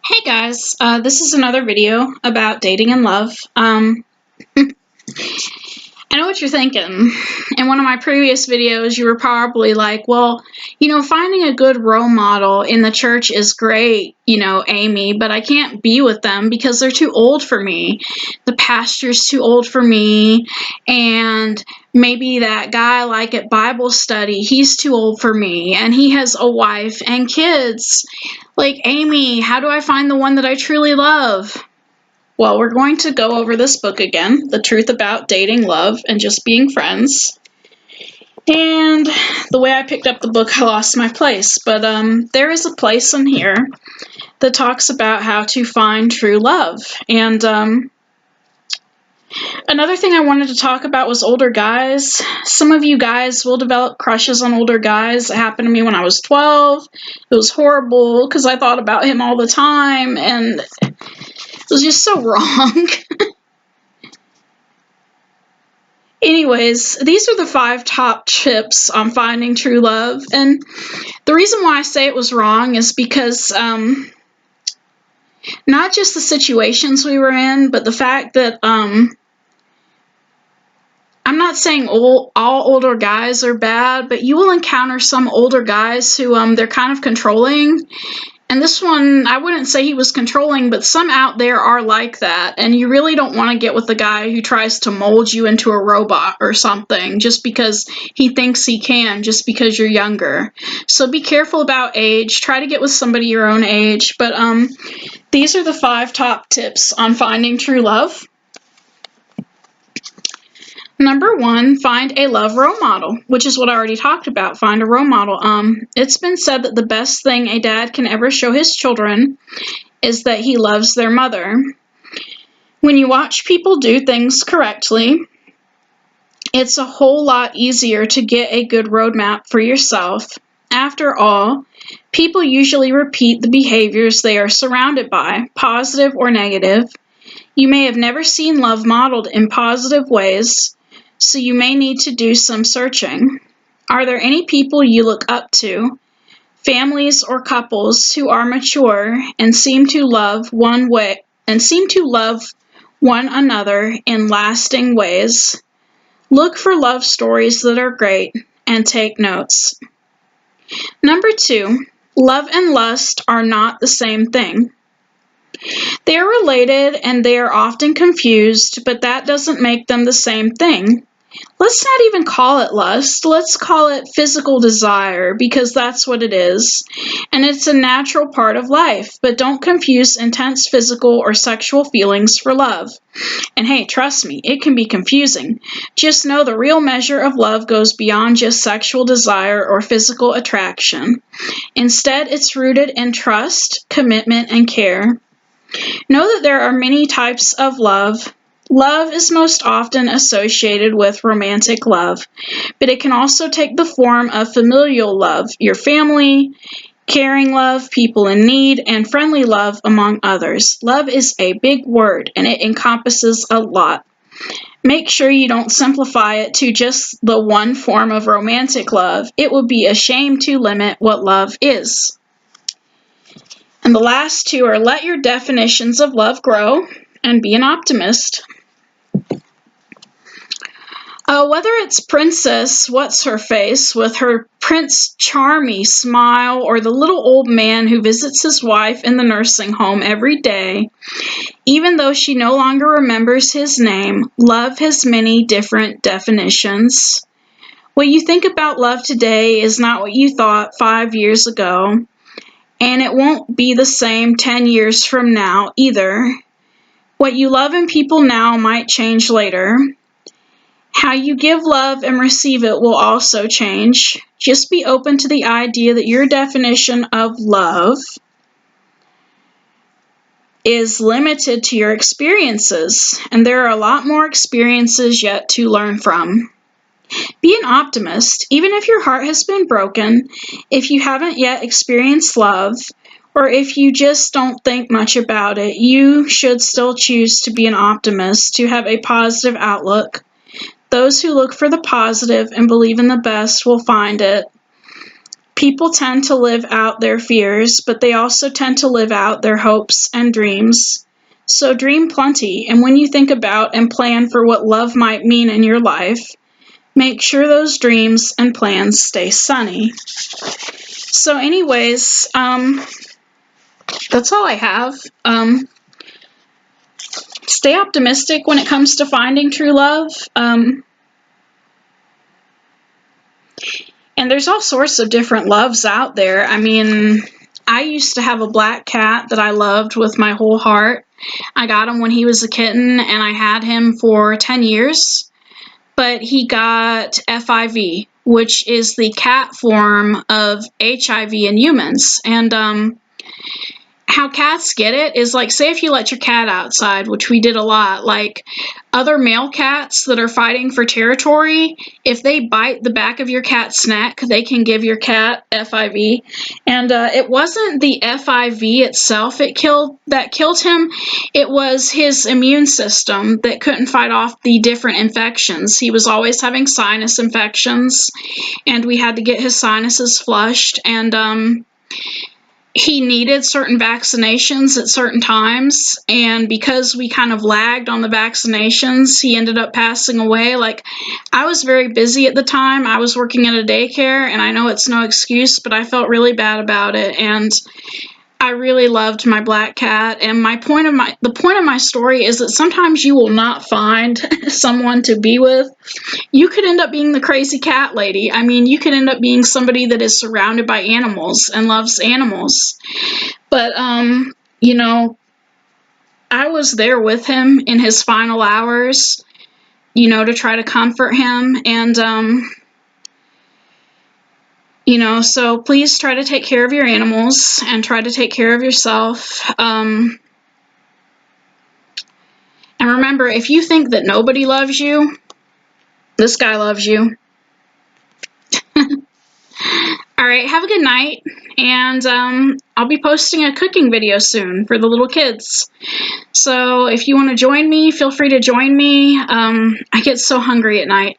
Hey guys, this is another video about dating and love. I know what you're thinking. In one of my previous videos, you were probably like, well, finding a good role model in the church is great, Amy, but I can't be with them because they're too old for me. The pastor's too old for me, and maybe that guy I like at Bible study, he's too old for me, and he has a wife and kids. Like, Amy, how do I find the one that I truly love? Well, we're going to go over this book again, The Truth About Dating, Love, and Just Being Friends. And the way I picked up the book, I lost my place. But there is a place in here that talks about how to find true love. And another thing I wanted to talk about was older guys. Some of you guys will develop crushes on older guys. It happened to me when I was 12. It was horrible because I thought about him all the time, and it was just so wrong. Anyways, these are the 5 top tips on finding true love. And the reason why I say it was wrong is because not just the situations we were in, but the fact that I'm not saying all older guys are bad, but you will encounter some older guys who they're kind of controlling. And this one, I wouldn't say he was controlling, but some out there are like that. And you really don't want to get with the guy who tries to mold you into a robot or something just because he thinks he can, just because you're younger. So be careful about age. Try to get with somebody your own age. But these are the 5 top tips on finding true love. Number 1, find a love role model, which is what I already talked about. Find a role model. It's been said that the best thing a dad can ever show his children is that he loves their mother. When you watch people do things correctly, it's a whole lot easier to get a good roadmap for yourself. After all, people usually repeat the behaviors they are surrounded by, positive or negative. You may have never seen love modeled in positive ways, so you may need to do some searching. Are there any people you look up to, families or couples who are mature and seem to love one another in lasting ways? Look for love stories that are great and take notes. Number 2, love and lust are not the same thing. They are related and they are often confused, but that doesn't make them the same thing. Let's not even call it lust. Let's call it physical desire, because that's what it is. And it's a natural part of life, but don't confuse intense physical or sexual feelings for love. And hey, trust me, it can be confusing. Just know the real measure of love goes beyond just sexual desire or physical attraction. Instead, it's rooted in trust, commitment, and care. Know that there are many types of love. Love is most often associated with romantic love, but it can also take the form of familial love, your family, caring love, people in need, and friendly love, among others. Love is a big word, and it encompasses a lot. Make sure you don't simplify it to just the one form of romantic love. It would be a shame to limit what love is. And the last 2 are let your definitions of love grow and be an optimist. Whether it's Princess What's-Her-Face with her Prince Charmy smile or the little old man who visits his wife in the nursing home every day, even though she no longer remembers his name, love has many different definitions. What you think about love today is not what you thought 5 years ago, and it won't be the same 10 years from now either. What you love in people now might change later. How you give love and receive it will also change. Just be open to the idea that your definition of love is limited to your experiences, and there are a lot more experiences yet to learn from. Be an optimist, even if your heart has been broken, if you haven't yet experienced love, or if you just don't think much about it, you should still choose to be an optimist, to have a positive outlook. Those who look for the positive and believe in the best will find it. People tend to live out their fears, but they also tend to live out their hopes and dreams. So dream plenty, and when you think about and plan for what love might mean in your life, make sure those dreams and plans stay sunny. So anyways, that's all I have. Stay optimistic when it comes to finding true love. And there's all sorts of different loves out there. I mean, I used to have a black cat that I loved with my whole heart. I got him when he was a kitten, and I had him for 10 years. But he got FIV, which is the cat form of HIV in humans. And how cats get it is like, say if you let your cat outside, which we did a lot, like other male cats that are fighting for territory, if they bite the back of your cat's neck, they can give your cat FIV. And it wasn't the FIV itself that killed him. It was his immune system that couldn't fight off the different infections. He was always having sinus infections, and we had to get his sinuses flushed. And he needed certain vaccinations at certain times, and because we kind of lagged on the vaccinations, he ended up passing away. Like, I was very busy at the time. I was working at a daycare, and I know it's no excuse, but I felt really bad about it, and I really loved my black cat. And the point of my story is that sometimes you will not find someone to be with. You could end up being the crazy cat lady. I mean, you could end up being somebody that is surrounded by animals and loves animals. But, you know, I was there with him in his final hours, you know, to try to comfort him. And, you know, so please try to take care of your animals and try to take care of yourself. And remember, if you think that nobody loves you, this guy loves you. All right, have a good night, and I'll be posting a cooking video soon for the little kids. So if you want to join me, feel free to join me. I get so hungry at night.